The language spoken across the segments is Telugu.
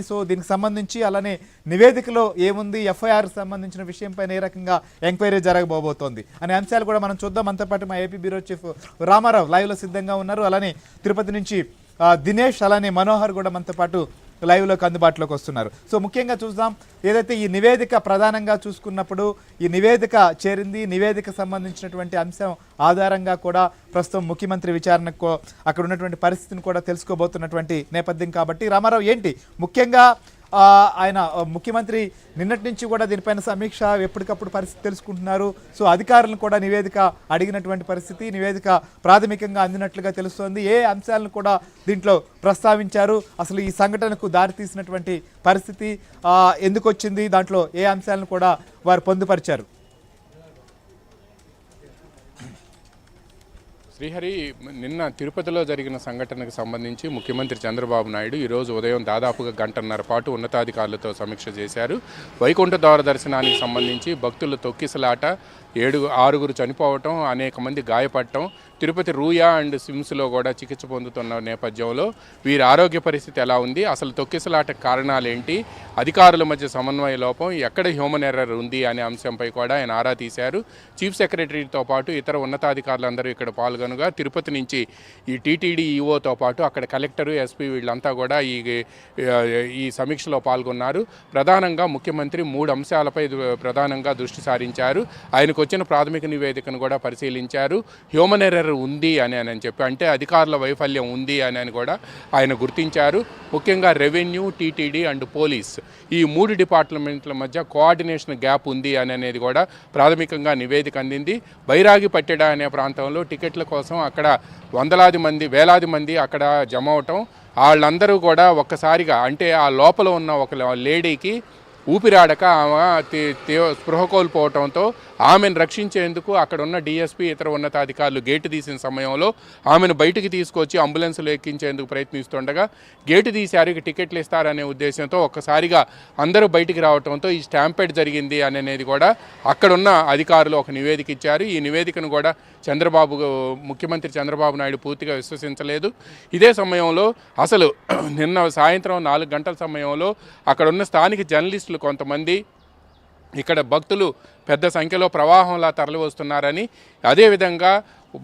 సో దీనికి సంబంధించి అలానే నివేదికలో ఏముంది, ఎఫ్ఐఆర్ సంబంధించిన విషయంపైన ఏ రకంగా ఎంక్వైరీ జరగబోతోంది అనే అంశాలు కూడా మనం చూద్దాం. మనతో పాటు మా ఏపీ బ్యూరో చీఫ్ రామారావు లైవ్లో సిద్ధంగా ఉన్నారు. అలానే తిరుపతి నుంచి దినేష్ అలానే మనోహర్ కూడా మనతో పాటు లైవ్లోకి అందుబాటులోకి వస్తున్నారు. సో ముఖ్యంగా చూద్దాం, ఏదైతే ఈ నివేదిక ప్రధానంగా చూసుకున్నప్పుడు ఈ నివేదిక చేరింది, నివేదిక సంబంధించినటువంటి అంశం ఆధారంగా కూడా ప్రస్తుతం ముఖ్యమంత్రి విచారణకు అక్కడ ఉన్నటువంటి పరిస్థితిని కూడా తెలుసుకోబోతున్నటువంటి నేపథ్యం. కాబట్టి రామారావు, ఏంటి ముఖ్యంగా ఆయన ముఖ్యమంత్రి నిన్నటి నుంచి కూడా దీనిపైన సమీక్ష, ఎప్పటికప్పుడు పరిస్థితి తెలుసుకుంటున్నారు. సో అధికారులను కూడా నివేదిక అడిగినటువంటి పరిస్థితి, నివేదిక ప్రాథమికంగా అందినట్లుగా తెలుస్తోంది. ఏ అంశాలను కూడా దీంట్లో ప్రస్తావించారు, అసలు ఈ సంఘటనకు దారితీసినటువంటి పరిస్థితి ఎందుకు వచ్చింది, దాంట్లో ఏ అంశాలను కూడా వారు పొందుపరిచారు? శ్రీహరి, నిన్న తిరుపతిలో జరిగిన సంఘటనకు సంబంధించి ముఖ్యమంత్రి చంద్రబాబు నాయుడు ఈరోజు ఉదయం దాదాపుగా గంటన్నర పాటు ఉన్నతాధికారులతో సమీక్ష చేశారు. వైకుంఠ ద్వార దర్శనానికి సంబంధించి భక్తుల తొక్కిసలాట, 6 చనిపోవటం, అనేక మంది గాయపడటం, తిరుపతి రూయా అండ్ సిమ్స్లో కూడా చికిత్స పొందుతున్న నేపథ్యంలో వీరి ఆరోగ్య పరిస్థితి ఎలా ఉంది, అసలు తొక్కిసలాట కారణాలు ఏంటి, అధికారుల మధ్య సమన్వయ లోపం, ఎక్కడ హ్యూమన్ ఎర్రర్ ఉంది అనే అంశంపై కూడా ఆయన ఆరా తీశారు. చీఫ్ సెక్రటరీతో పాటు ఇతర ఉన్నతాధికారులందరూ ఇక్కడ పాల్గొనగా తిరుపతి నుంచి ఈ టీటీడీ ఈఓతో పాటు అక్కడ కలెక్టరు, ఎస్పీ వీళ్ళంతా కూడా ఈ సమీక్షలో పాల్గొన్నారు. ప్రధానంగా ముఖ్యమంత్రి 3 అంశాలపై ప్రధానంగా దృష్టి సారించారు. ఆయనకు వచ్చిన ప్రాథమిక నివేదికను కూడా పరిశీలించారు. హ్యూమన్ ఎర్రర్ ఉంది అని చెప్పి, అంటే అధికారుల వైఫల్యం ఉంది అని కూడా ఆయన గుర్తించారు. ముఖ్యంగా రెవెన్యూ, టీటీడీ అండ్ పోలీస్ ఈ 3 డిపార్ట్మెంట్ల మధ్య కోఆర్డినేషన్ గ్యాప్ ఉంది అనేది కూడా ప్రాథమికంగా నివేదిక అందింది. బైరాగి పట్టెడ అనే ప్రాంతంలో టికెట్ల కోసం అక్కడ వేలాది మంది అక్కడ జమ అవటం, వాళ్ళందరూ కూడా ఒక్కసారిగా, అంటే ఆ లోపల ఉన్న ఒక లేడీకి ఊపిరాడక ఆమె స్పృహ కోల్పోవడంతో ఆమెను రక్షించేందుకు అక్కడ ఉన్న డిఎస్పీ, ఇతర ఉన్నతాధికారులు గేటు తీసిన సమయంలో ఆమెను బయటికి తీసుకొచ్చి అంబులెన్స్లో ఎక్కించేందుకు ప్రయత్నిస్తుండగా గేటు తీశారు, టికెట్లు ఇస్తారనే ఉద్దేశంతో ఒక్కసారిగా అందరూ బయటికి రావడంతో ఈ స్టాంపెడ్ జరిగింది అనేది కూడా అక్కడున్న అధికారులు ఒక నివేదిక ఇచ్చారు. ఈ నివేదికను కూడా ముఖ్యమంత్రి చంద్రబాబు నాయుడు పూర్తిగా విశ్వసించలేదు. ఇదే సమయంలో అసలు నిన్న సాయంత్రం 4 గంటల సమయంలో అక్కడున్న స్థానిక జర్నలిస్టులు కొంతమంది ఇక్కడ భక్తులు పెద్ద సంఖ్యలో ప్రవాహంలా తరలి వస్తున్నారని, అదేవిధంగా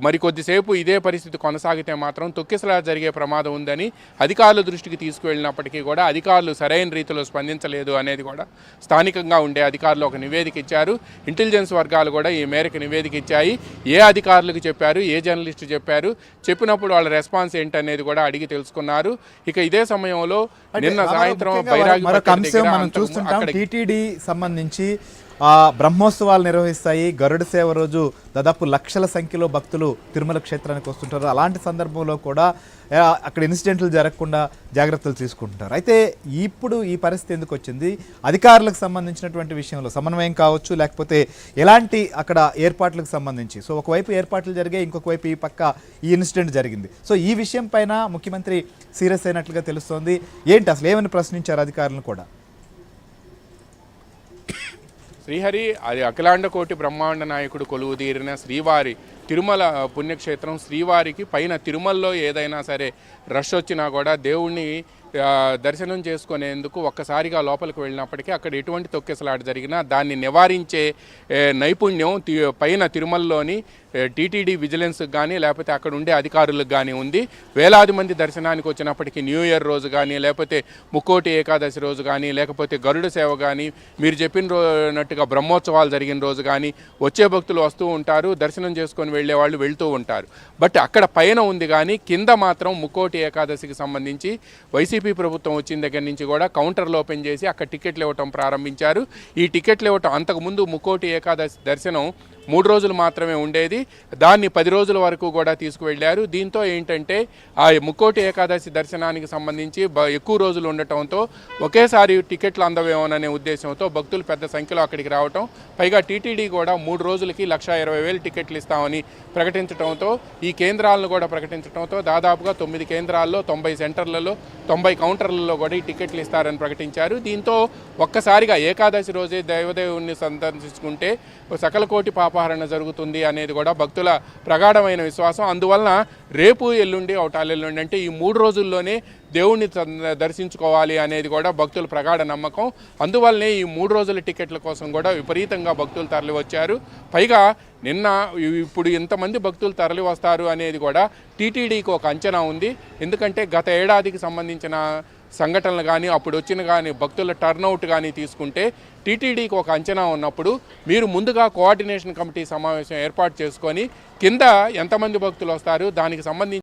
మరికొద్దిసేపు ఇదే పరిస్థితి కొనసాగితే మాత్రం తొక్కిసలాట జరిగే ప్రమాదం ఉందని అధికారుల దృష్టికి తీసుకువెళ్ళినప్పటికీ కూడా అధికారులు సరైన రీతిలో స్పందించలేదు అనేది కూడా స్థానికంగా ఉండే అధికారులు ఒక నివేదిక ఇచ్చారు. ఇంటెలిజెన్స్ వర్గాలు కూడా ఈ మేరకు నివేదిక ఇచ్చాయి. ఏ అధికారులకు చెప్పారు, ఏ జర్నలిస్టు చెప్పారు, చెప్పినప్పుడు వాళ్ళ రెస్పాన్స్ ఏంటనేది కూడా అడిగి తెలుసుకున్నారు. ఇక ఇదే సమయంలో నిన్న సాయంత్రం టీటీడీ సంబంధించి బ్రహ్మోత్సవాలు నిర్వహిస్తాయి. గరుడ సేవ రోజు దాదాపు లక్షల సంఖ్యలో భక్తులు తిరుమల క్షేత్రానికి వస్తుంటారు. అలాంటి సందర్భంలో కూడా అక్కడ ఇన్సిడెంట్లు జరగకుండా జాగ్రత్తలు తీసుకుంటుంటారు. అయితే ఇప్పుడు ఈ పరిస్థితి ఎందుకు వచ్చింది, అధికారులకు సంబంధించినటువంటి విషయంలో సమన్వయం కావచ్చు, లేకపోతే ఎలాంటి అక్కడ ఏర్పాట్లకు సంబంధించి, సో ఒకవైపు ఏర్పాట్లు జరిగాయి, ఇంకొక వైపు ఈ పక్క ఈ ఇన్సిడెంట్ జరిగింది. సో ఈ విషయం పైన ముఖ్యమంత్రి సీరియస్ అయినట్లుగా తెలుస్తోంది. ఏంటి అసలు ఏమని ప్రశ్నించారు అధికారులను కూడా? శ్రీహరి, అది అఖిలాండ కోటి బ్రహ్మాండ నాయకుడు కొలువుదీరిన శ్రీవారి తిరుమల పుణ్యక్షేత్రం. శ్రీవారికి పైన తిరుమలలో ఏదైనా సరే రష్ వచ్చినా కూడా దేవుణ్ణి దర్శనం చేసుకునేందుకు ఒక్కసారిగా లోపలికి వెళ్ళినప్పటికీ అక్కడ ఎటువంటి తొక్కిసలాట జరిగినా దాన్ని నివారించే నైపుణ్యం పైన తిరుమలలోని టీటీడీ విజిలెన్స్కి కానీ లేకపోతే అక్కడ ఉండే అధికారులకు కానీ ఉంది. వేలాది మంది దర్శనానికి వచ్చినప్పటికీ న్యూ ఇయర్ రోజు కానీ, లేకపోతే ముక్కోటి ఏకాదశి రోజు కానీ, లేకపోతే గరుడ సేవ కానీ, మీరు చెప్పినట్టుగా బ్రహ్మోత్సవాలు జరిగిన రోజు కానీ వచ్చే భక్తులు వస్తూ ఉంటారు, దర్శనం చేసుకొని వెళ్ళే వాళ్ళు వెళ్తూ ఉంటారు. బట్ అక్కడ పైన ఉంది కానీ కింద మాత్రం ముక్కోటి ఏకాదశికి సంబంధించి వైసీపీ ప్రభుత్వం వచ్చిన దగ్గర నుంచి కూడా కౌంటర్లు ఓపెన్ చేసి అక్కడ టికెట్లు ఇవ్వటం ప్రారంభించారు. ఈ టికెట్లు ఇవ్వటం, అంతకుముందు ముక్కోటి ఏకాదశి దర్శనం 3 రోజులు మాత్రమే ఉండేది, దాన్ని 10 రోజుల వరకు కూడా తీసుకువెళ్ళారు. దీంతో ఏంటంటే ఆ ముక్కోటి ఏకాదశి దర్శనానికి సంబంధించి ఎక్కువ రోజులు ఉండటంతో ఒకేసారి టికెట్లు అందవేమోననే ఉద్దేశంతో భక్తులు పెద్ద సంఖ్యలో అక్కడికి రావటం, పైగా టీటీడీ కూడా 3 రోజులకి 1,20,000 టికెట్లు ఇస్తామని ప్రకటించడంతో, ఈ కేంద్రాలను కూడా ప్రకటించడంతో దాదాపుగా 9 కేంద్రాల్లో 90 సెంటర్లలో 90 కౌంటర్లలో కూడా ఈ టికెట్లు ఇస్తారని ప్రకటించారు. దీంతో ఒక్కసారిగా ఏకాదశి రోజే దేవదేవుణ్ణి సందర్శించుకుంటే సకల కోటి పాపహరణ జరుగుతుంది అనేది కూడా భక్తుల ప్రగాఢమైన విశ్వాసం. అందువలన రేపు ఎల్లుండి అవటాలెల్లుండి అంటే ఈ 3 రోజుల్లోనే దేవుణ్ణి దర్శించుకోవాలి అనేది కూడా భక్తుల ప్రగాఢ నమ్మకం. అందువల్లనే ఈ 3 రోజుల టికెట్ల కోసం కూడా విపరీతంగా భక్తులు తరలి వచ్చారు. పైగా నిన్న ఇప్పుడు ఇంతమంది భక్తులు తరలి వస్తారు అనేది కూడా టీటీడీకి ఒక అంచనా ఉంది. ఎందుకంటే గత ఏడాదికి సంబంధించిన సంఘటనలు కానీ అప్పుడు వచ్చిన కానీ భక్తుల టర్నౌట్ కానీ తీసుకుంటే టీటీడీకి ఒక అంచనా ఉన్నప్పుడు మీరు ముందుగా కోఆర్డినేషన్ కమిటీ సమావేశం ఏర్పాటు చేసుకొని కింద ఎంతమంది భక్తులు వస్తారు దానికి సంబంధించి